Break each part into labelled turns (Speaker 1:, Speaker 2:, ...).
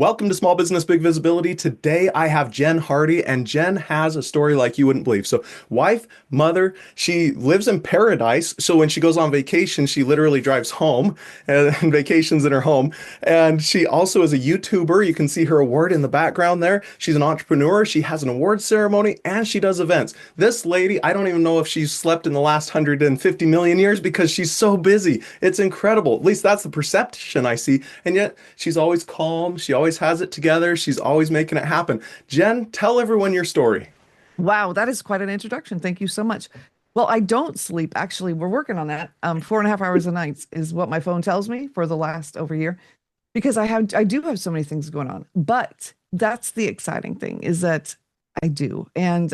Speaker 1: Welcome to Small Business Big Visibility. Today I have Jen Hardy, and Jen has a story like you wouldn't believe. So, wife, mother, she lives in paradise. So, when she goes on vacation, she literally drives home and vacations in her home. And she also is a YouTuber. You can see her award in the background there. She's an entrepreneur. She has an award ceremony and she does events. This lady, I don't even know if she's slept in the last 150 million years because she's so busy. It's incredible. At least that's the perception I see. And yet, she's always calm. She always has it together. She's always making it happen. Jen, tell everyone your story.
Speaker 2: Wow, that is quite an introduction. Thank you so much. Well, I don't sleep. Actually, we're working on that. 4.5 hours a night is what my phone tells me for the last over a year because I do have so many things going on. But that's the exciting thing is that I do. And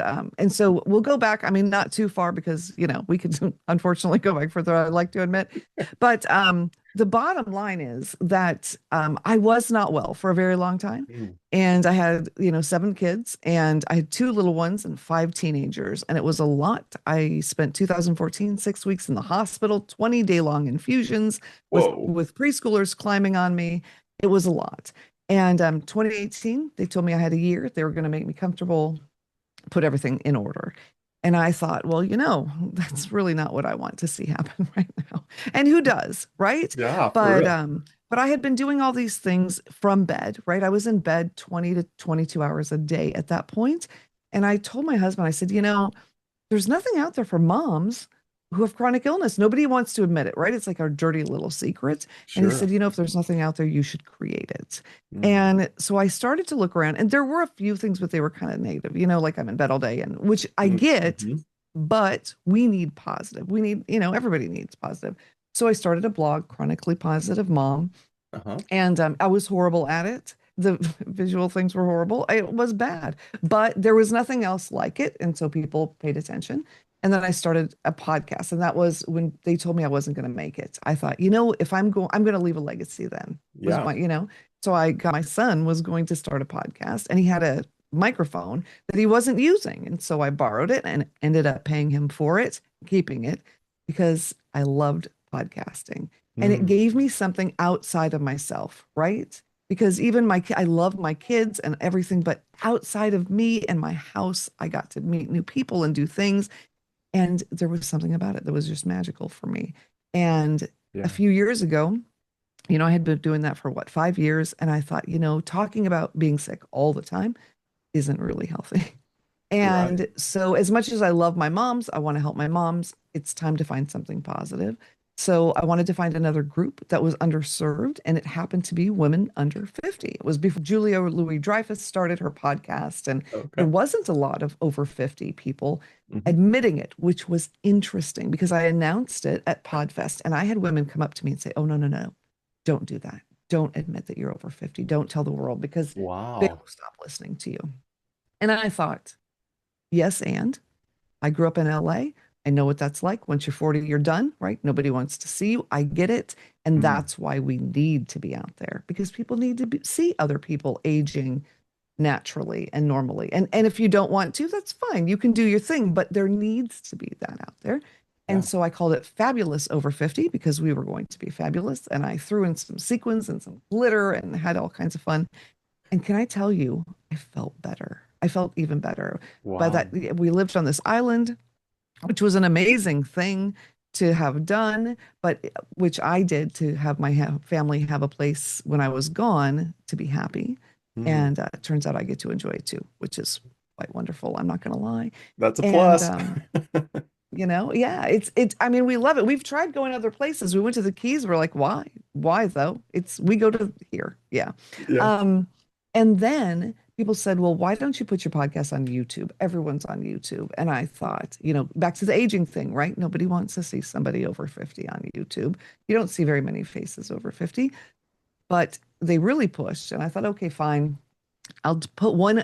Speaker 2: so we'll go back. I mean, not too far because, we could unfortunately go back further, I'd like to admit. But the bottom line is that I was not well for a very long time.
Speaker 1: Mm.
Speaker 2: And I had, 7 kids and I had 2 little ones and 5 teenagers. And it was a lot. I spent 2014, 6 weeks in the hospital, 20-day long infusions
Speaker 1: Whoa.
Speaker 2: with preschoolers climbing on me. It was a lot. And 2018, they told me I had a year. They were going to make me comfortable, put everything in order. And I thought, well, that's really not what I want to see happen right now. And who does, right?
Speaker 1: Yeah, for
Speaker 2: But
Speaker 1: real.
Speaker 2: um, but I had been doing all these things from bed, right? I was in bed 20 to 22 hours a day at that point. And I told my husband, I said, there's nothing out there for moms who have chronic illness. Nobody wants to admit it, right? It's like our dirty little secret. And he said,
Speaker 1: Sure.
Speaker 2: if there's nothing out there, you should create it.
Speaker 1: Mm.
Speaker 2: And so I started to look around, and there were a few things, but they were kind of negative, like I'm in bed all day, and which I get,
Speaker 1: Mhm.
Speaker 2: but we need positive. We need, everybody needs positive. So I started a blog, Chronically Positive Mom,
Speaker 1: Uh-huh.
Speaker 2: and I was horrible at it. The visual things were horrible. It was bad, but there was nothing else like it. And so people paid attention. And then I started a podcast. And that was when they told me I wasn't going to make it. I thought, if I'm going to leave a legacy then was
Speaker 1: Yeah.
Speaker 2: so I got my son was going to start a podcast and he had a microphone that he wasn't using. And so I borrowed it and ended up paying him for it, keeping it because I loved podcasting and it
Speaker 1: Mm.
Speaker 2: gave me something outside of myself, right? Because even I love my kids and everything, but outside of me and my house, I got to meet new people and do things. And there was something about it that was just magical for me. And a
Speaker 1: Yeah.
Speaker 2: few years ago, I had been doing that for what, 5 years. And I thought, talking about being sick all the time isn't really healthy.
Speaker 1: Right.
Speaker 2: And so, as much as I love my moms, I want to help my moms. It's time to find something positive. So, I wanted to find another group that was underserved, and it happened to be women under 50. It was before Julia Louis-Dreyfus started her podcast, and there
Speaker 1: Okay.
Speaker 2: wasn't a lot of over 50 people
Speaker 1: Hmm.
Speaker 2: admitting it, which was interesting because I announced it at Podfest, and I had women come up to me and say, "Oh, no, no, no, don't do that. Don't admit that you're over 50. Don't tell the world because they
Speaker 1: Wow.
Speaker 2: will stop listening to you." And I thought, yes, and I grew up in LA. I know what that's like. Once you're 40, you're done, right? Nobody wants to see you. I get it. And
Speaker 1: Mm.
Speaker 2: that's why we need to be out there because people need to see other people aging naturally and normally. And if you don't want to, that's fine. You can do your thing, but there needs to be that out there. And
Speaker 1: Yeah.
Speaker 2: so I called it Fabulous Over 50 because we were going to be fabulous. And I threw in some sequins and some glitter and had all kinds of fun. And can I tell you, I felt better. I felt even better. By that,
Speaker 1: Wow.
Speaker 2: we lived on this island, which was an amazing thing to have done, but which I did to have my family have a place when I was gone to be happy.
Speaker 1: Mm.
Speaker 2: And it turns out I get to enjoy it too, which is quite wonderful. I'm not going to lie.
Speaker 1: That's a
Speaker 2: And
Speaker 1: plus.
Speaker 2: yeah, I mean, we love it. We've tried going other places. We went to the Keys. We're like, why? Why though? We go to here. Yeah.
Speaker 1: Yeah.
Speaker 2: Um, and then people said, well, why don't you put your podcast on YouTube? Everyone's on YouTube. And I thought, back to the aging thing, right? Nobody wants to see somebody over 50 on YouTube. You don't see very many faces over 50, but they really pushed. And I thought, okay, fine. I'll put one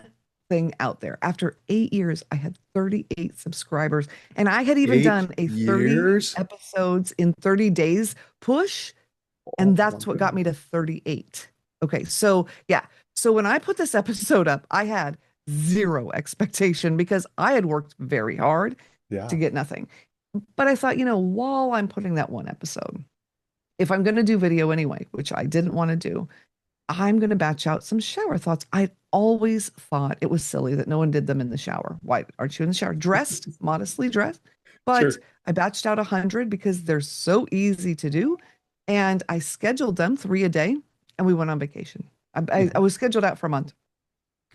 Speaker 2: thing out there. After 8 years, I had 38 subscribers, and I had even
Speaker 1: Eight
Speaker 2: done a 30
Speaker 1: years.
Speaker 2: episodes in 30 days push,
Speaker 1: Oh
Speaker 2: and
Speaker 1: my
Speaker 2: that's what got
Speaker 1: goodness.
Speaker 2: me to 38. Okay, so yeah. So when I put this episode up, I had zero expectation because I had worked very hard to
Speaker 1: Yeah.
Speaker 2: get nothing. But I thought, while I'm putting that one episode, if I'm going to do video anyway, which I didn't want to do, I'm going to batch out some shower thoughts. I always thought it was silly that no one did them in the shower. Why aren't you in the shower? Dressed, modestly dressed. But
Speaker 1: Sure.
Speaker 2: I batched out 100 because they're so easy to do. And I scheduled them 3 a day and we went on vacation. I
Speaker 1: Mhm.
Speaker 2: was scheduled out for a month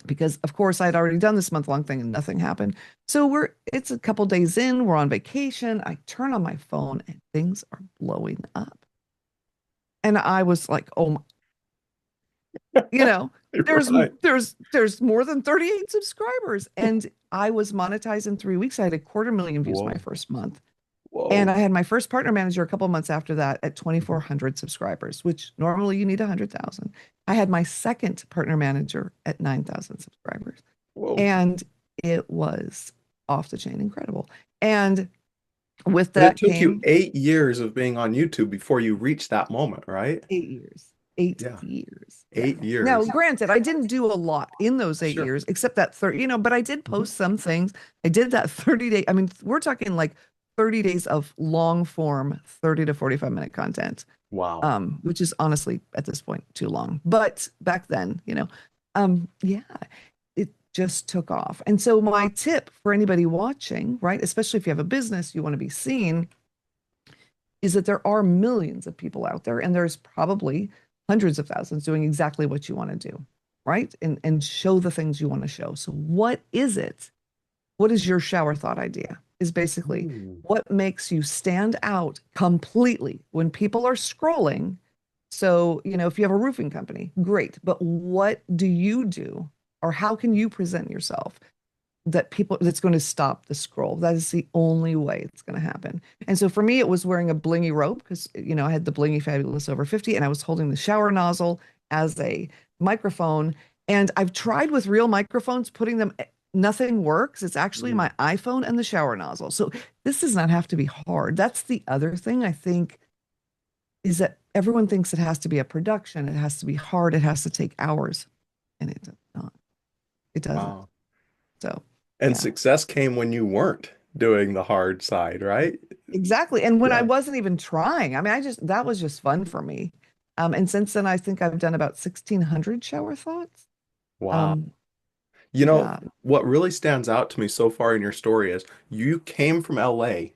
Speaker 2: because, of course, I'd already done this month long thing and nothing happened. So it's a couple days in, we're on vacation. I turn on my phone and things are blowing up. And I was like, oh, you know,
Speaker 1: Right.
Speaker 2: there's more than 38 subscribers. And I was monetized in 3 weeks. I had 250,000 views my
Speaker 1: Whoa.
Speaker 2: first month. And
Speaker 1: Whoa.
Speaker 2: I had my first partner manager a couple of months after that at
Speaker 1: Mhm.
Speaker 2: 2,400 subscribers, which normally you need 100,000. I had my second partner manager at 9,000 subscribers.
Speaker 1: Whoa.
Speaker 2: And it was off the chain incredible. And with
Speaker 1: And it
Speaker 2: that
Speaker 1: took you
Speaker 2: came
Speaker 1: 8 years of being on YouTube before you reached that moment, right?
Speaker 2: 8 years. Eight
Speaker 1: Yeah.
Speaker 2: years. Yeah.
Speaker 1: eight
Speaker 2: Now,
Speaker 1: years.
Speaker 2: granted, I didn't do a lot in those eight
Speaker 1: Sure.
Speaker 2: years, except that 30, but I did
Speaker 1: Mhm.
Speaker 2: post some things. I did that 30-day. I mean, we're talking like 30 days of long form, 30 to 45-minute content,
Speaker 1: Wow.
Speaker 2: which is honestly at this point too long. But back then, yeah, it just took off. And so my tip for anybody watching, right, especially if you have a business, you want to be seen, is that there are millions of people out there, and there's probably hundreds of thousands doing exactly what you want to do, right? And show the things you want to show. So what is it? What is your shower thought idea? Is basically
Speaker 1: Ooh.
Speaker 2: what makes you stand out completely when people are scrolling. So, if you have a roofing company, great. But what do you do? Or how can you present yourself that's going to stop the scroll? That is the only way it's going to happen. And so for me, it was wearing a blingy rope because, I had the blingy fabulous over 50 and I was holding the shower nozzle as a microphone. And I've tried with real microphones, putting them, nothing works. It's actually
Speaker 1: Mm.
Speaker 2: my iPhone and the shower nozzle. So this does not have to be hard. That's the other thing I think is that everyone thinks it has to be a production. It has to be hard. It has to take hours. And it does not. It doesn't.
Speaker 1: Wow.
Speaker 2: So,
Speaker 1: And
Speaker 2: yeah.
Speaker 1: success came when you weren't doing the hard side, right?
Speaker 2: Exactly. And when I
Speaker 1: Yeah.
Speaker 2: wasn't even trying, I mean, that was just fun for me. And since then, I think I've done about 1,600 shower thoughts.
Speaker 1: Wow.
Speaker 2: Um,
Speaker 1: You know,
Speaker 2: yeah,
Speaker 1: what really stands out to me so far in your story is you came from LA.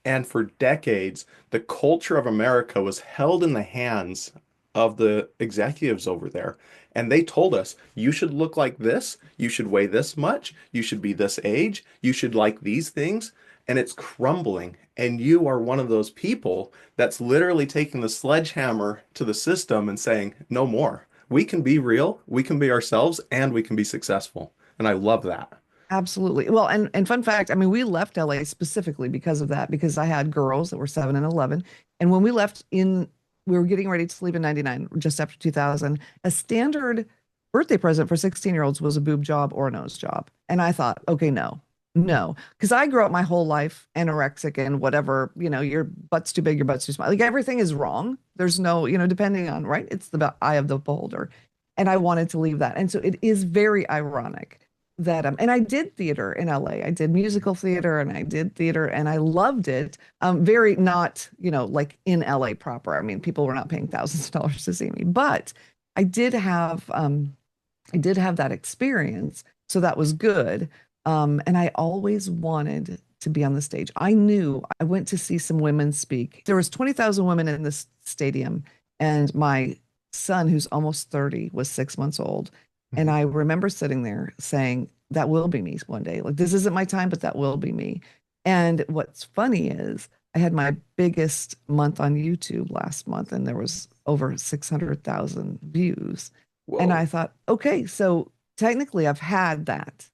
Speaker 1: And for decades, the culture of America was held in the hands of the executives over there. And they told us, you should look like this, you should weigh this much, you should be this age, you should like these things. And it's crumbling. And you are one of those people that's literally taking the sledgehammer to the system and saying, no more. We can be real, we can be ourselves, and we can be successful. And I love that.
Speaker 2: absolutely. Well, and fun fact, I mean, we left LA specifically because of that, because I had girls that were 7 and 11. And when we were getting ready to leave in 99, just after 2000, a standard birthday present for 16-year-olds was a boob job or a nose job. And I thought, okay, no, no. Because I grew up my whole life anorexic and whatever, your butt's too big, your butt's too small. Like everything is wrong. There's no, depending on, right? It's the eye of the beholder. And I wanted to leave that. And so it is very ironic that and I did theater in LA. I did musical theater and I did theater and I loved it. Very not, like in LA proper. I mean, people were not paying thousands of dollars to see me, but I did have that experience. So that was good. And I always wanted to be on the stage. I knew I went to see some women speak. There was 20,000 women in this stadium, and my son, who's almost 30, was 6 months old. And
Speaker 1: Mhm.
Speaker 2: I remember sitting there saying, that will be me one day. Like, this isn't my time, but that will be me. And what's funny is I had my biggest month on YouTube last month, and there was over 600,000 views. And
Speaker 1: Whoa.
Speaker 2: I thought, okay, so technically I've had that,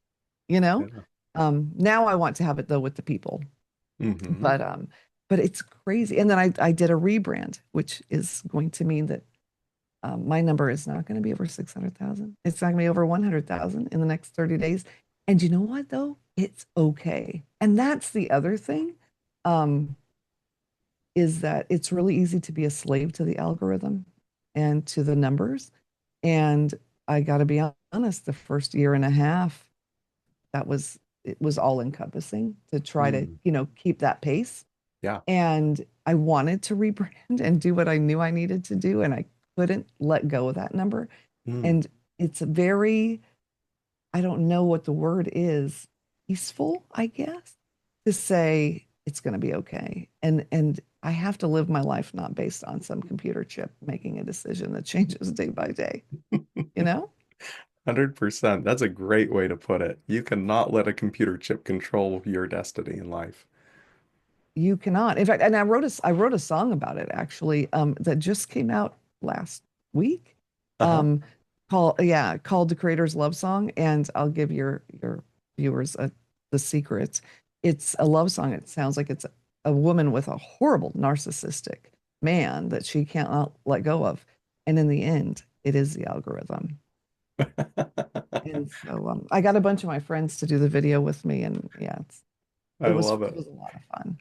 Speaker 2: you know?
Speaker 1: Yeah.
Speaker 2: Now I want to have it though with the people.
Speaker 1: Hmm.
Speaker 2: But it's crazy. And then I did a rebrand, which is going to mean that my number is not going to be over 600,000. It's not going to be over 100,000 in the next 30 days. And you know what though? It's okay. And that's the other thing, um, is that it's really easy to be a slave to the algorithm and to the numbers. And I got to be honest, the first year and a half, it was all encompassing to try to,
Speaker 1: Mm.
Speaker 2: keep that pace.
Speaker 1: Yeah.
Speaker 2: And I wanted to rebrand and do what I knew I needed to do, and I couldn't let go of that number.
Speaker 1: Mm.
Speaker 2: And it's very, I don't know what the word is, peaceful, I guess, to say it's going to be okay. And I have to live my life not based on some computer chip making a decision that changes day by day, you know?
Speaker 1: 100%. That's a great way to put it. You cannot let a computer chip control your destiny in life.
Speaker 2: You cannot. In fact, and I wrote a song about it actually, that just came out last week.
Speaker 1: Uh-huh.
Speaker 2: Um, called The Creator's Love Song. And I'll give your viewers the secret. It's a love song. It sounds like it's a woman with a horrible narcissistic man that she can't let go of. And in the end, it is the algorithm. And so I got a bunch of my friends to do the video with me, and yeah,
Speaker 1: I love
Speaker 2: it
Speaker 1: it.
Speaker 2: was a lot of fun.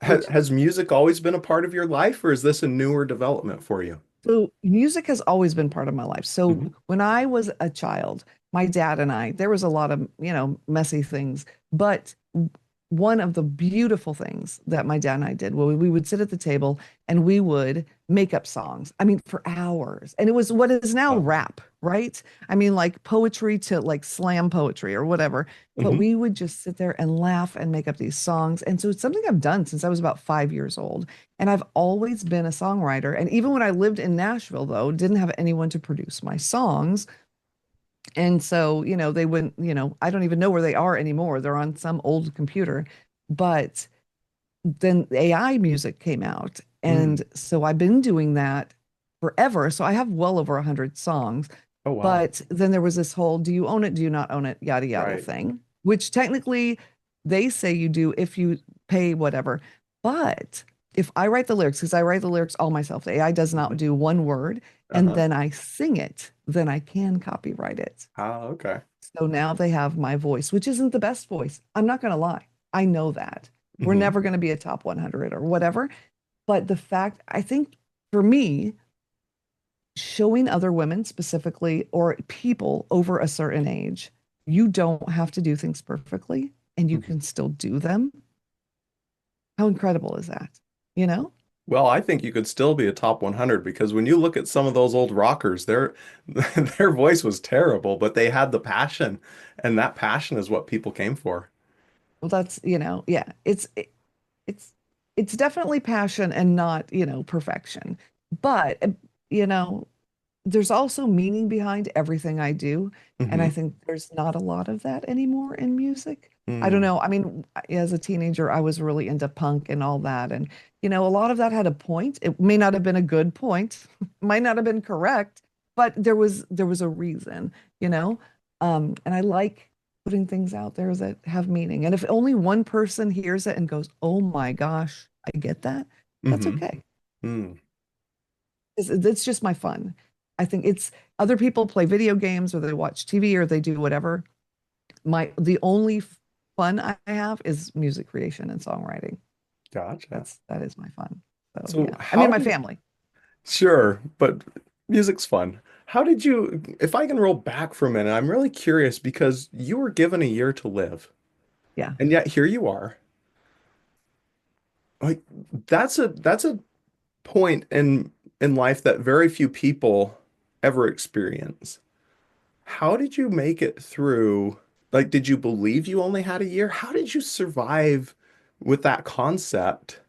Speaker 1: Has,
Speaker 2: Which
Speaker 1: has music always been a part of your life, or is this a newer development for you?
Speaker 2: So music has always been part of my life. So
Speaker 1: Hmm.
Speaker 2: when I was a child, my dad and I, there was a lot of, messy things, but one of the beautiful things that my dad and I did, well, we would sit at the table and we would make up songs. I mean, for hours. And it was what is now
Speaker 1: Oh.
Speaker 2: rap, right? I mean, like poetry to like slam poetry or whatever. But
Speaker 1: Hmm.
Speaker 2: we would just sit there and laugh and make up these songs. And so it's something I've done since I was about 5 years old. And I've always been a songwriter. And even when I lived in Nashville, though, didn't have anyone to produce my songs. And so, they wouldn't, I don't even know where they are anymore. They're on some old computer. But then AI music came out.
Speaker 1: Mm.
Speaker 2: And so I've been doing that forever. So I have well over 100 songs.
Speaker 1: Oh, wow.
Speaker 2: But then there was this whole do you own it, do you not own it, yada, yada
Speaker 1: Right.
Speaker 2: thing, which technically they say you do if you pay whatever. But if I write the lyrics, because I write the lyrics all myself, the AI does not
Speaker 1: Mhm.
Speaker 2: do one word, and
Speaker 1: Uh-huh.
Speaker 2: then I sing it, then I can copyright it.
Speaker 1: Ah, okay.
Speaker 2: So now they have my voice, which isn't the best voice. I'm not going to lie. I know that. We're
Speaker 1: Hmm.
Speaker 2: never going to be a top 100 or whatever. But the fact, I think for me, showing other women specifically or people over a certain age, you don't have to do things perfectly and you
Speaker 1: Hmm.
Speaker 2: can still do them. How incredible is that? You know?
Speaker 1: Well, I think you could still be a top 100 because when you look at some of those old rockers, their their voice was terrible, but they had the passion, and that passion is what people came for.
Speaker 2: Well, that's, yeah, it's it's definitely passion and not, perfection. But, you know, there's also meaning behind everything I do. And I
Speaker 1: Hmm.
Speaker 2: think there's not a lot of that anymore in music. I don't
Speaker 1: Mm.
Speaker 2: know. I mean, as a teenager, I was really into punk and all that. And, a lot of that had a point. It may not have been a good point, might not have been correct, but there was a reason, you know? And I like putting things out there that have meaning. And if only one person hears it and goes, "Oh my gosh, I get that," that's
Speaker 1: Hmm.
Speaker 2: okay.
Speaker 1: Mm.
Speaker 2: It's just my fun. I think it's other people play video games or they watch TV or they do whatever. The only fun I have is music creation and songwriting.
Speaker 1: Gotcha.
Speaker 2: That is my fun. So
Speaker 1: So
Speaker 2: yeah. I mean
Speaker 1: how
Speaker 2: my
Speaker 1: did,
Speaker 2: family.
Speaker 1: sure, but music's fun. How did you, if I can roll back for a minute, I'm really curious because you were given a year to live,
Speaker 2: Yeah.
Speaker 1: and yet here you are. Like that's a point in life that very few people ever experience. How did you make it through? Like, did you believe you only had a year? How did you survive with that concept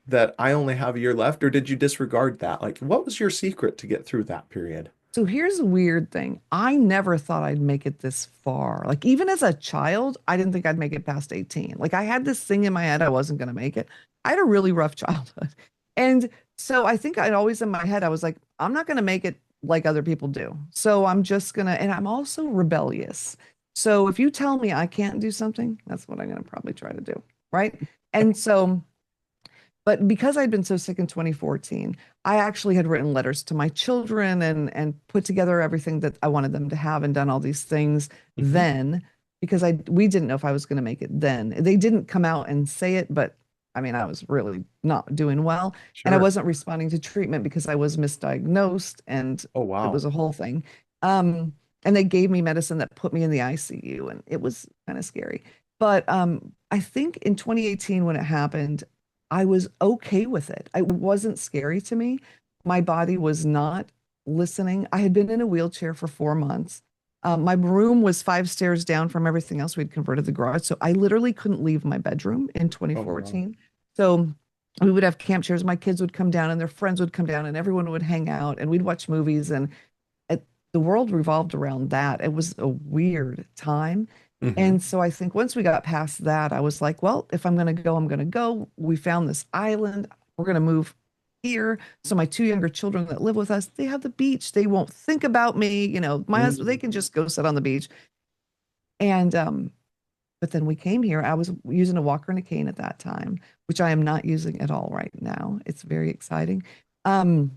Speaker 1: that I only have a year left, or did you disregard that? Like, what was your secret to get through that period?
Speaker 2: So here's a weird thing. I never thought I'd make it this far. Like even as a child, I didn't think I'd make it past 18. Like I had this thing in my head I wasn't going to make it. I had a really rough childhood. And so I think I'd always in my head I was like I'm not going to make it like other people do. So I'm just going to and I'm also rebellious. So if you tell me I can't do something, that's what I'm going to probably try to do, right? And so but because I'd been so sick in 2014, I actually had written letters to my children and put together everything that I wanted them to have and done all these things
Speaker 1: Hmm.
Speaker 2: then because I we didn't know if I was going to make it then. They didn't come out and say it, but I mean, I was really not doing well and I
Speaker 1: Sure.
Speaker 2: wasn't responding to treatment because I was misdiagnosed and
Speaker 1: Oh,
Speaker 2: it
Speaker 1: wow.
Speaker 2: was a whole thing. Um, and they gave me medicine that put me in the ICU and it was kind of scary. But I think in 2018 when it happened, I was okay with it. It wasn't scary to me. My body was not. listening. I had been in a wheelchair for 4 months. My room was 5 stairs down from everything else. We'd converted the garage. So I literally couldn't leave my bedroom in
Speaker 1: Oh, wow.
Speaker 2: 2014. So we would have camp chairs. My kids would come down and their friends would come down and everyone would hang out and we'd watch movies. And it, the world revolved around that. It was a weird time.
Speaker 1: Hmm.
Speaker 2: And so I think once we got past that, I was like, well, if I'm going to go, I'm going to go. We found this island. We're going to move here. So my two younger children that live with us, they have the beach. They won't think about me. My husband, they
Speaker 1: Mm.
Speaker 2: can just go sit on the beach. And but then we came here. I was using a walker and a cane at that time, which I am not using at all right now. It's very exciting. Um,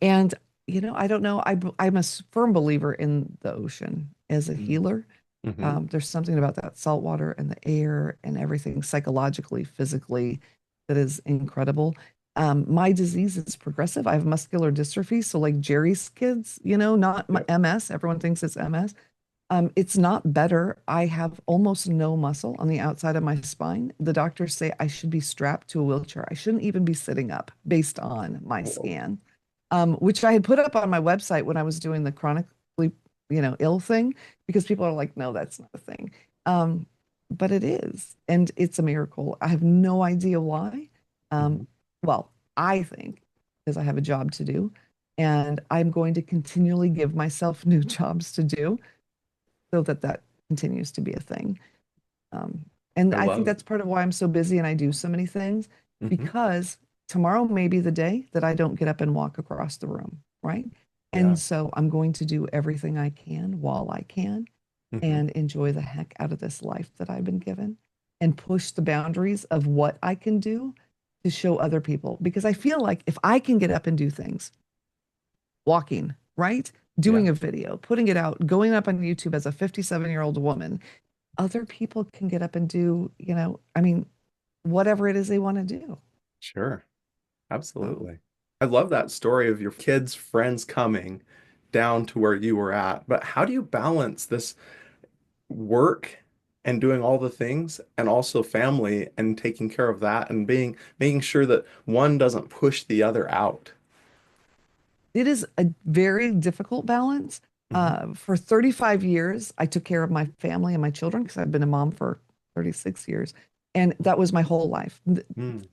Speaker 2: and I don't know. I'm a firm believer in the ocean as a healer.
Speaker 1: Mm-hmm.
Speaker 2: There's something about that salt water and the air and everything psychologically, physically, that is incredible. My disease is progressive. I have muscular dystrophy. So like Jerry's kids, not my
Speaker 1: Yep.
Speaker 2: MS. Everyone thinks it's MS. It's not better. I have almost no muscle on the outside of my spine. The doctors say I should be strapped to a wheelchair. I shouldn't even be sitting up based on my
Speaker 1: Oh.
Speaker 2: scan, which I had put up on my website when I was doing the chronically, ill thing, because people are like, no, that's not a thing. Um, but it is, and it's a miracle. I have no idea why.
Speaker 1: Mhm.
Speaker 2: Um, well, I think because I have a job to do, and I'm going to continually give myself new jobs to do so that that continues to be a thing. Um, and
Speaker 1: I
Speaker 2: I think
Speaker 1: love it.
Speaker 2: that's part of why I'm so busy and I do so many things,
Speaker 1: Hmm.
Speaker 2: because tomorrow may be the day that I don't get up and walk across the room, right? And
Speaker 1: Yeah.
Speaker 2: so I'm going to do everything I can while I can
Speaker 1: Hmm.
Speaker 2: and enjoy the heck out of this life that I've been given and push the boundaries of what I can do to show other people. Because I feel like if I can get up and do things, walking, right?
Speaker 1: Yeah.
Speaker 2: Doing a video, putting it out, going up on YouTube as a 57-year-old woman, other people can get up and do, I mean, whatever it is they want to do.
Speaker 1: Sure.
Speaker 2: Um,
Speaker 1: Absolutely. I love that story of your kids' friends coming down to where you were at. But how do you balance this work and doing all the things and also family and taking care of that and making sure that one doesn't push the other out?
Speaker 2: it is a very difficult balance.
Speaker 1: Hmm.
Speaker 2: For 35 years, I took care of my family and my children because I've been a mom for 36 years. And that was my whole life.
Speaker 1: Mm.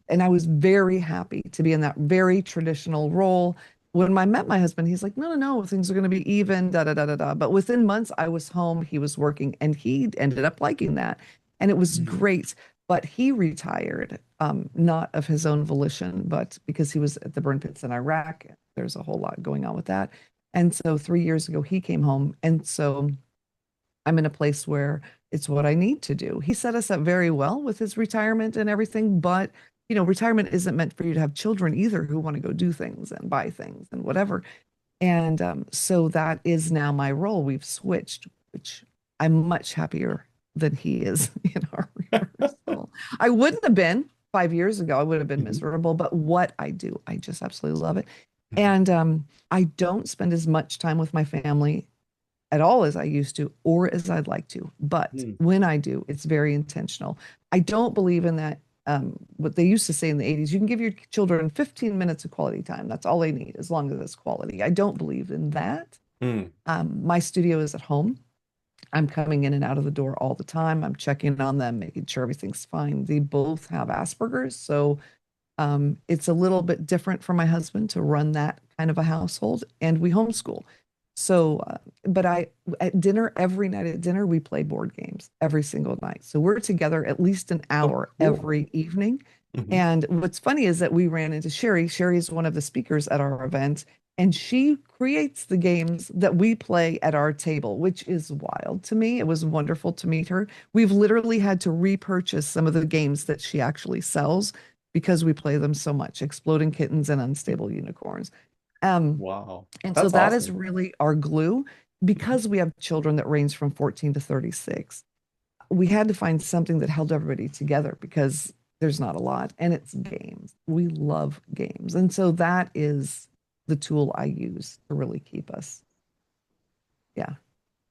Speaker 2: And I was very happy to be in that very traditional role. When I met my husband, he's like, no, no, no, things are going to be even, da, da, da, da, da. But within months, I was home, he was working, and he ended up liking that. And it was
Speaker 1: Mm.
Speaker 2: great. But he retired, not of his own volition, but because he was at the burn pits in Iraq. There's a whole lot going on with that. And so 3 years ago, he came home. And so I'm in a place where it's what I need to do. He set us up very well with his retirement and everything, but retirement isn't meant for you to have children either who want to go do things and buy things and whatever. And so that is now my role. We've switched, which I'm much happier than he is in our rehearsal. I wouldn't have been 5 years ago. I would have been
Speaker 1: Mhm.
Speaker 2: miserable, but what I do, I just absolutely love it.
Speaker 1: Mhm.
Speaker 2: And I don't spend as much time with my family at all as I used to or as I'd like to. But
Speaker 1: Mm.
Speaker 2: when I do, it's very intentional. I don't believe in that. What they used to say in the 80s, you can give your children 15 minutes of quality time. That's all they need, as long as it's quality. I don't believe in that.
Speaker 1: Mm.
Speaker 2: My studio is at home. I'm coming in and out of the door all the time. I'm checking on them, making sure everything's fine. They both have Asperger's. So it's a little bit different for my husband to run that kind of a household, and we homeschool. So, but at dinner, every night at dinner, we play board games every single night. So we're together at least an
Speaker 1: Oh,
Speaker 2: hour
Speaker 1: cool.
Speaker 2: every evening.
Speaker 1: Hmm.
Speaker 2: And what's funny is that we ran into Sherry. Sherry is one of the speakers at our event, and she creates the games that we play at our table, which is wild to me. It was wonderful to meet her. We've literally had to repurchase some of the games that she actually sells because we play them so much, Exploding Kittens and Unstable Unicorns. Um,
Speaker 1: Wow.
Speaker 2: and so
Speaker 1: That's
Speaker 2: that is
Speaker 1: awesome.
Speaker 2: really our glue
Speaker 1: Mhm.
Speaker 2: because we have children that range from 14 to 36. We had to find something that held everybody together because there's not a lot, and it's games. We love games. And so that is the tool I use to really keep us, yeah,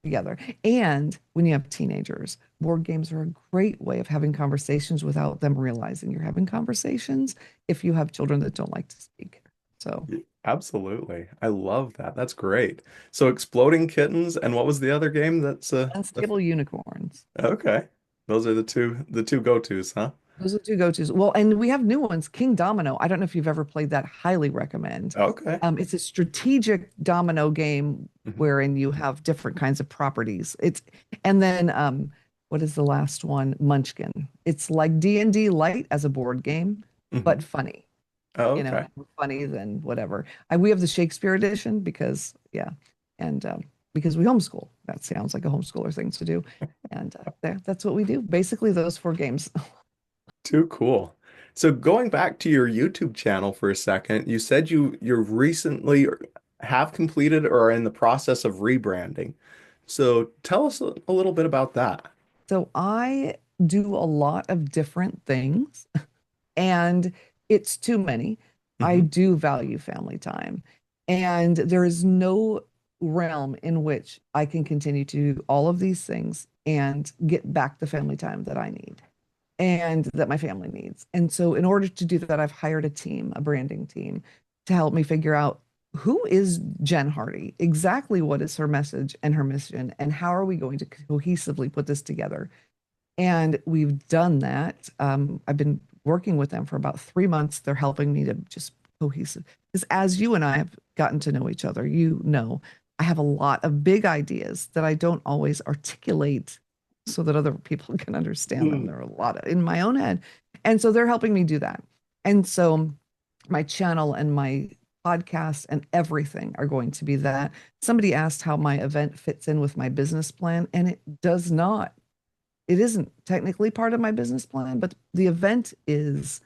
Speaker 2: together. And when you have teenagers, board games are a great way of having conversations without them realizing you're having conversations if you have children that don't like to speak. So.
Speaker 1: Absolutely. I love that. That's great. So Exploding Kittens and what was the other game that's
Speaker 2: Unstable unicorns.
Speaker 1: okay. Those are the two go-tos, huh?
Speaker 2: Those are two go-tos. Well, and we have new ones. King Domino. I don't know if you've ever played that. Highly recommend.
Speaker 1: Okay.
Speaker 2: It's a strategic domino game
Speaker 1: Mhm.
Speaker 2: wherein you have different kinds of properties. It's and then what is the last one? Munchkin. It's like D&D light as a board game, but
Speaker 1: Mhm.
Speaker 2: funny.
Speaker 1: Oh,
Speaker 2: You know,
Speaker 1: okay.
Speaker 2: more funny than whatever. We have the Shakespeare edition because yeah, and because we homeschool. That sounds like a homeschooler thing to do, and that's what we do. Basically, those four games.
Speaker 1: Too cool. So going back to your YouTube channel for a second, you said you recently have completed or are in the process of rebranding. So tell us a little bit about that.
Speaker 2: So I do a lot of different things, and it's too many. I
Speaker 1: Hmm.
Speaker 2: do value family time, and there is no realm in which I can continue to do all of these things and get back the family time that I need and that my family needs. And so, in order to do that, I've hired a team, a branding team, to help me figure out who is Jen Hardy, exactly what is her message and her mission, and how are we going to cohesively put this together. And we've done that. I've been working with them for about 3 months. They're helping me to just cohesive. Because as you and I have gotten to know each other, you know, I have a lot of big ideas that I don't always articulate so that other people can understand them.
Speaker 1: Mm.
Speaker 2: There are a lot of, in my own head. And so they're helping me do that. And so my channel and my podcast and everything are going to be that. Somebody asked how my event fits in with my business plan, and it does not. It isn't technically part of my business plan, but the event is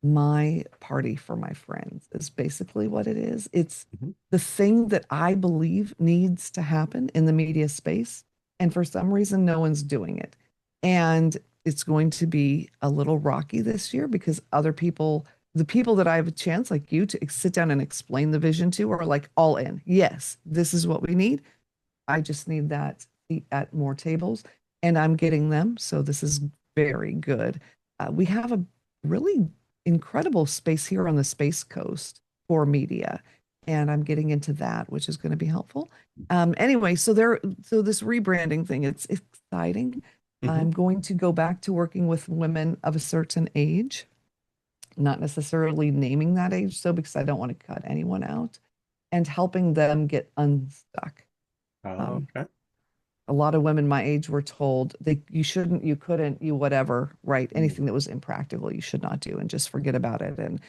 Speaker 2: my party for my friends, is basically what it is. It's
Speaker 1: Mhm.
Speaker 2: the thing that I believe needs to happen in the media space. And for some reason, no one's doing it. And it's going to be a little rocky this year because other people, the people that I have a chance, like you, to sit down and explain the vision to are like all in. Yes, this is what we need. I just need that seat at more tables, and I'm getting them. So this is very good. We have a really incredible space here on the Space Coast for media, and I'm getting into that, which is going to be helpful. Anyway, so this rebranding thing, it's exciting.
Speaker 1: Mhm.
Speaker 2: I'm going to go back to working with women of a certain age, not necessarily naming that age, so because I don't want to cut anyone out, and helping them get unstuck.
Speaker 1: Oh,
Speaker 2: Um,
Speaker 1: okay.
Speaker 2: a lot of women my age were told they you shouldn't, you couldn't, you whatever, right? Anything
Speaker 1: Mm.
Speaker 2: that was impractical, you should not do and just forget about it. And I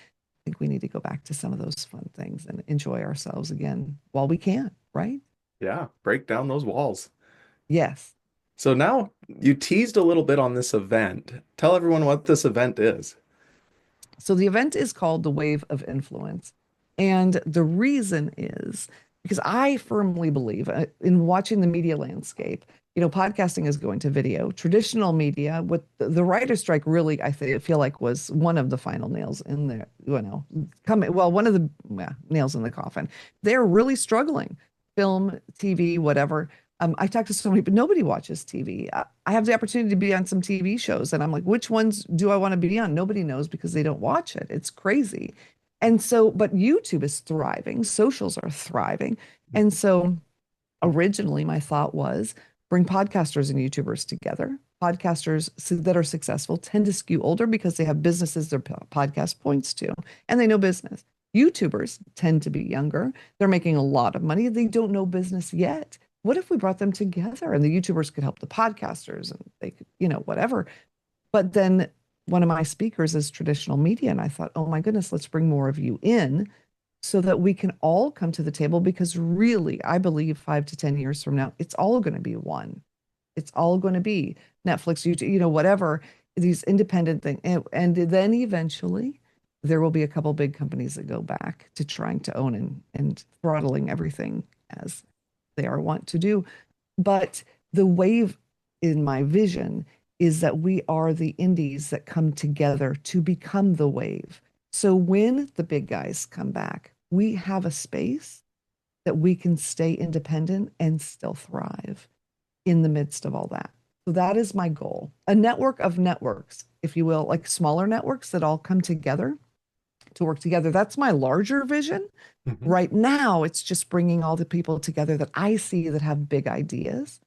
Speaker 2: think we need to go back to some of those fun things and enjoy ourselves again while we can, right?
Speaker 1: Yeah, break down those walls.
Speaker 2: Yes.
Speaker 1: So now you teased a little bit on this event. Tell everyone what this event is.
Speaker 2: So the event is called the Wave of Influence. And the reason is because I firmly believe in watching the media landscape, podcasting is going to video. Traditional media, with the writer's strike really, feel like was one of the final nails in the, coming, well, one of the nails in the coffin. They're really struggling. Film, TV, whatever. I talk to so many, but nobody watches TV. I have the opportunity to be on some TV shows, and I'm like, which ones do I want to be on? Nobody knows because they don't watch it. It's crazy. And so, but YouTube is thriving, socials are thriving. And so, originally, my thought was bring podcasters and YouTubers together. Podcasters that are successful tend to skew older because they have businesses their podcast points to, and they know business. YouTubers tend to be younger. They're making a lot of money. They don't know business yet. What if we brought them together and the YouTubers could help the podcasters and they could, whatever. But then one of my speakers is traditional media. And I thought, oh my goodness, let's bring more of you in so that we can all come to the table because really, I believe 5 to 10 years from now, it's all going to be one. It's all going to be Netflix, YouTube, whatever, these independent things. And then eventually there will be a couple big companies that go back to trying to own and throttling everything as they are wont to do. But the wave in my vision is that we are the indies that come together to become the wave. So when the big guys come back, we have a space that we can stay independent and still thrive in the midst of all that. So that is my goal. A network of networks, if you will, like smaller networks that all come together to work together. That's my larger vision.
Speaker 1: Mhm.
Speaker 2: Right now, it's just bringing all the people together that I see that have big ideas,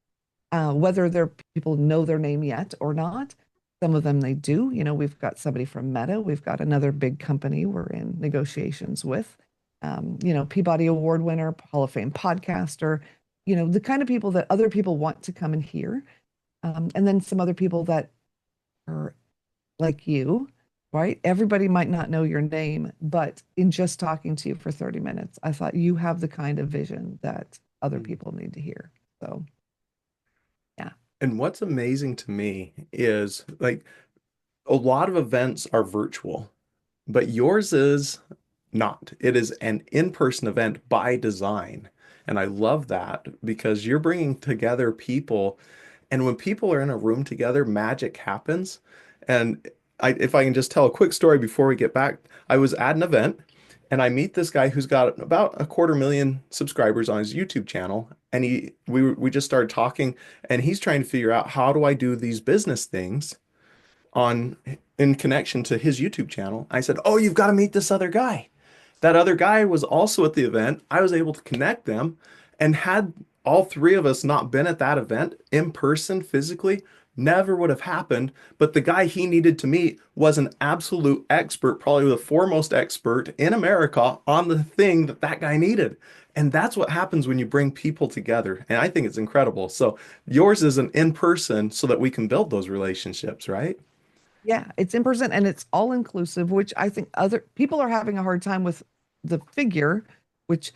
Speaker 2: whether their people know their name yet or not. Some of them they do. You know, we've got somebody from Meta, we've got another big company we're in negotiations with, you know, Peabody Award winner, Hall of Fame podcaster, you know, the kind of people that other people want to come and hear. And then some other people that are like you, right? Everybody might not know your name, but in just talking to you for 30 minutes, I thought you have the kind of vision that other people need to hear. So, yeah.
Speaker 1: And what's amazing to me is like a lot of events are virtual, but yours is not. It is an in-person event by design. And I love that because you're bringing together people. And when people are in a room together, magic happens. And if I can just tell a quick story before we get back, I was at an event and I meet this guy who's got about a 250,000 subscribers on his YouTube channel. And we just started talking and he's trying to figure out how do I do these business things on in connection to his YouTube channel. I said, "Oh, you've got to meet this other guy." That other guy was also at the event. I was able to connect them, and had all three of us not been at that event in person physically, never would have happened. But the guy he needed to meet was an absolute expert, probably the foremost expert in America on the thing that that guy needed. And that's what happens when you bring people together. And I think it's incredible. So yours is an in person so that we can build those relationships, right?
Speaker 2: Yeah, it's in person and it's all inclusive, which I think other people are having a hard time with the figure, which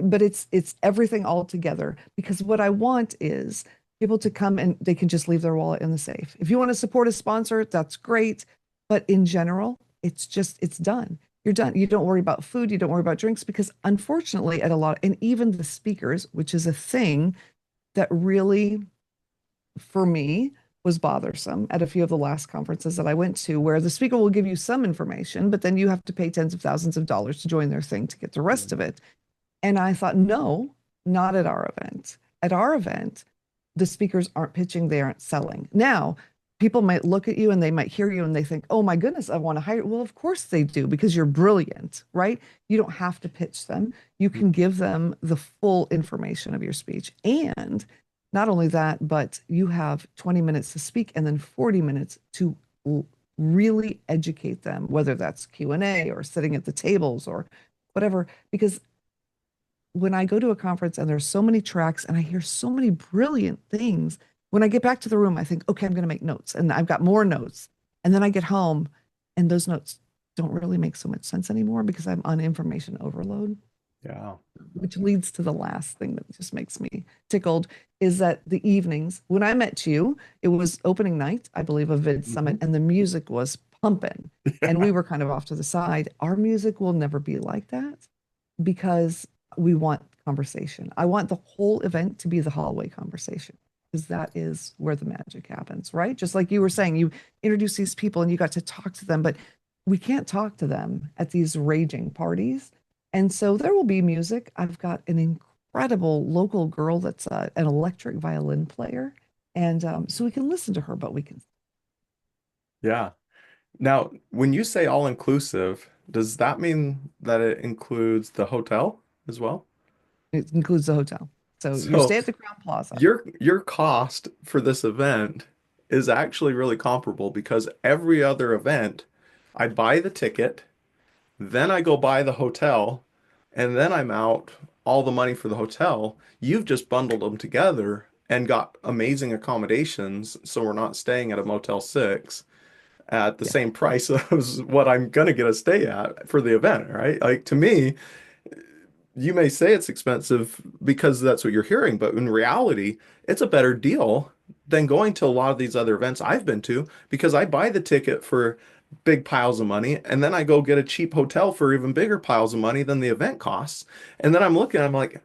Speaker 2: but it's everything all together because what I want is people to come and they can just leave their wallet in the safe. If you want to support a sponsor, that's great, but in general, it's done. You're done. You don't worry about food, you don't worry about drinks because unfortunately at a lot and even the speakers, which is a thing that really for me was bothersome at a few of the last conferences that I went to, where the speaker will give you some information, but then you have to pay tens of thousands of dollars to join their thing to get the rest of it. And I thought, no, not at our event. At our event, the speakers aren't pitching, they aren't selling. Now, people might look at you and they might hear you and they think, oh my goodness, I want to hire you. Well, of course they do because you're brilliant, right? You don't have to pitch them. You can give them the full information of your speech. And not only that, but you have 20 minutes to speak and then 40 minutes to really educate them, whether that's Q&A or sitting at the tables or whatever. Because when I go to a conference and there's so many tracks and I hear so many brilliant things, when I get back to the room, I think, okay, I'm going to make notes. And I've got more notes. And then I get home and those notes don't really make so much sense anymore because I'm on information overload,
Speaker 1: Yeah.
Speaker 2: which leads to the last thing that just makes me tickled is that the evenings, when I met you, it was opening night, I believe, of Vid Summit,
Speaker 1: Mhm.
Speaker 2: and the music was pumping. And we were kind of off to the side. Our music will never be like that because we want conversation. I want the whole event to be the hallway conversation because that is where the magic happens, right? Just like you were saying, you introduce these people and you got to talk to them, but we can't talk to them at these raging parties. And so there will be music. I've got an incredible local girl that's an electric violin player. And so we can listen to her, but we can,
Speaker 1: Yeah. Now, when you say all inclusive, does that mean that it includes the hotel as well?
Speaker 2: it includes the hotel. So you
Speaker 1: So
Speaker 2: stay at the Crown Plaza.
Speaker 1: your cost for this event is actually really comparable because every other event, I buy the ticket, then I go buy the hotel, and then I'm out all the money for the hotel. You've just bundled them together and got amazing accommodations, so we're not staying at a Motel 6 at the
Speaker 2: Yeah.
Speaker 1: same price as what I'm gonna get a stay at for the event, right? Like to me, you may say it's expensive because that's what you're hearing, but in reality, it's a better deal than going to a lot of these other events I've been to because I buy the ticket for big piles of money and then I go get a cheap hotel for even bigger piles of money than the event costs. And then I'm looking, I'm like,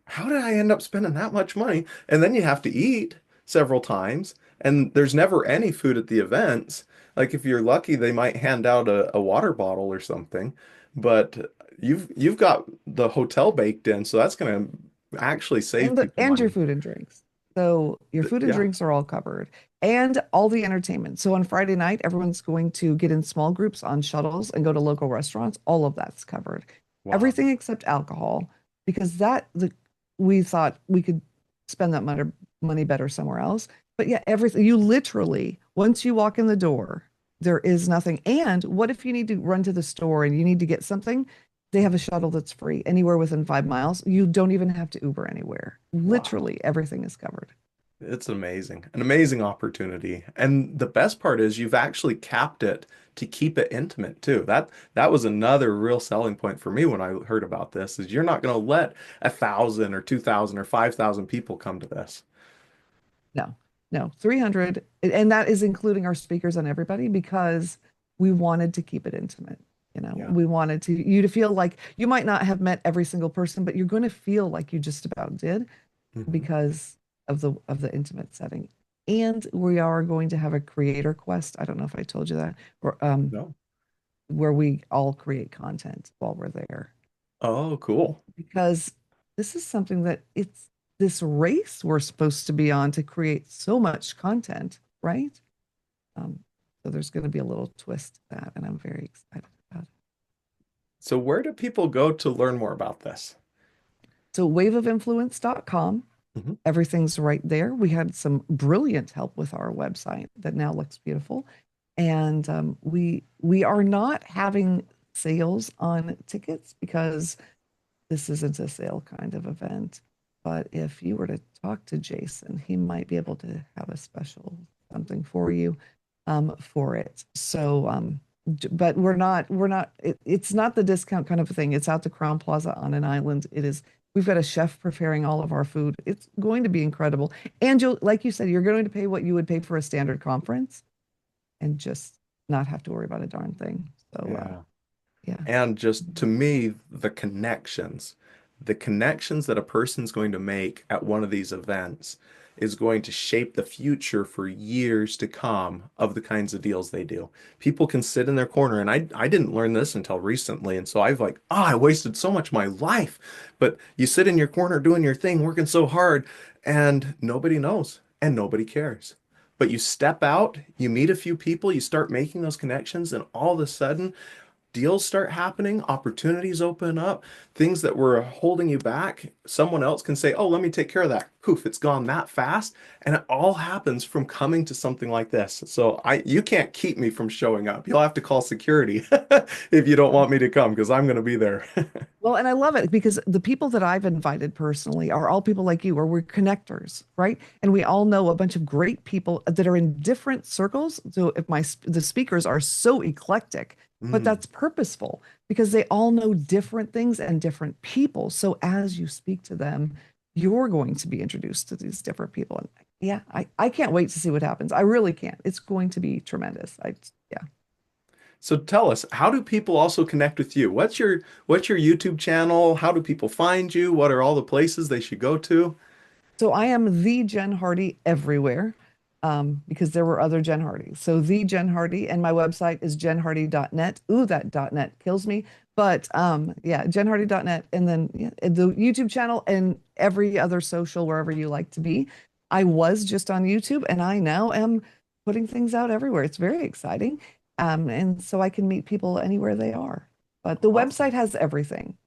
Speaker 1: how did I end up spending that much money? And then you have to eat several times, and there's never any food at the events. Like if you're lucky, they might hand out a water bottle or something, but you've got the hotel baked in, so that's going to actually save people
Speaker 2: And your
Speaker 1: money.
Speaker 2: food and drinks. So your food and
Speaker 1: Yeah.
Speaker 2: drinks are all covered and all the entertainment. So on Friday night, everyone's going to get in small groups on shuttles and go to local restaurants. All of that's covered.
Speaker 1: Wow.
Speaker 2: Everything except alcohol, because we thought we could spend that money better somewhere else. But yeah, everything you literally, once you walk in the door, there is nothing. And what if you need to run to the store and you need to get something? They have a shuttle that's free anywhere within 5 miles. You don't even have to Uber anywhere.
Speaker 1: Wow.
Speaker 2: Literally everything is covered.
Speaker 1: It's amazing. An amazing opportunity. And the best part is you've actually capped it to keep it intimate too. That was another real selling point for me when I heard about this is you're not going to let 1,000 or 2,000 or 5,000 people come to this.
Speaker 2: No, no, 300. And that is including our speakers and everybody because we wanted to keep it intimate.
Speaker 1: Yeah.
Speaker 2: We wanted you to feel like you might not have met every single person, but you're going to feel like you just about did
Speaker 1: Hmm.
Speaker 2: because of the intimate setting. And we are going to have a creator quest. I don't know if I told you that, or
Speaker 1: No.
Speaker 2: where we all create content while we're there.
Speaker 1: Oh, cool.
Speaker 2: Because this is something that it's this race we're supposed to be on to create so much content, right? Um, so there's going to be a little twist to that, and I'm very excited about it.
Speaker 1: So where do people go to learn more about this?
Speaker 2: So waveofinfluence.com,
Speaker 1: Hmm.
Speaker 2: everything's right there. We had some brilliant help with our website that now looks beautiful. And we are not having sales on tickets because this isn't a sale kind of event. But if you were to talk to Jason, he might be able to have a special something for you for it. So, but it's not the discount kind of a thing. It's out to Crown Plaza on an island. We've got a chef preparing all of our food. It's going to be incredible. And like you said, you're going to pay what you would pay for a standard conference and just not have to worry about a darn thing. So,
Speaker 1: Yeah.
Speaker 2: yeah.
Speaker 1: And just to me, the connections that a person's going to make at one of these events is going to shape the future for years to come of the kinds of deals they do. People can sit in their corner, and I didn't learn this until recently. And so I've like, I wasted so much of my life. But you sit in your corner doing your thing, working so hard, and nobody knows and nobody cares. But you step out, you meet a few people, you start making those connections, and all of a sudden, deals start happening, opportunities open up, things that were holding you back. Someone else can say, "Oh, let me take care of that." Poof, it's gone that fast, and it all happens from coming to something like this. So you can't keep me from showing up. You'll have to call security if you don't want me to come because I'm going to be there.
Speaker 2: Well, and I love it because the people that I've invited personally are all people like you, where we're connectors, right? And we all know a bunch of great people that are in different circles. So if the speakers are so eclectic, but
Speaker 1: Mm,
Speaker 2: that's purposeful because they all know different things and different people. So as you speak to them, you're going to be introduced to these different people. And yeah, I can't wait to see what happens. I really can't. It's going to be tremendous. Yeah.
Speaker 1: So tell us, how do people also connect with you? What's your YouTube channel? How do people find you? What are all the places they should go to?
Speaker 2: So I am the Jen Hardy everywhere because there were other Jen Hardys. So the Jen Hardy, and my website is jenhardy.net. Ooh, that .net kills me. But yeah, jenhardy.net, and then yeah, the YouTube channel and every other social wherever you like to be. I was just on YouTube, and I now am putting things out everywhere. It's very exciting, and so I can meet people anywhere they are. But the website
Speaker 1: Awesome.
Speaker 2: has everything,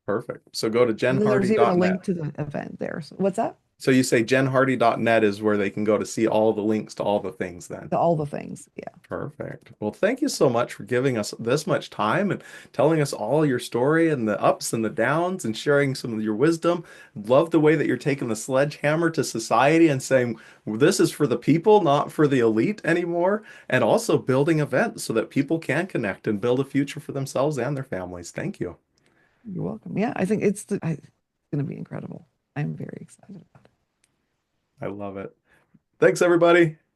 Speaker 1: Perfect. So go to
Speaker 2: and then there's even a
Speaker 1: jenhardy.net.
Speaker 2: link to the event there. So what's that?
Speaker 1: So you say jenhardy.net is where they can go to see all the links to all the things then.
Speaker 2: To all the things. Yeah.
Speaker 1: Perfect. Well, thank you so much for giving us this much time and telling us all your story and the ups and the downs and sharing some of your wisdom. Love the way that you're taking the sledgehammer to society and saying, this is for the people, not for the elite anymore. And also building events so that people can connect and build a future for themselves and their families. Thank you.
Speaker 2: You're welcome. Yeah, I think it's going to be incredible. I'm very excited about it.
Speaker 1: I love it. Thanks, everybody.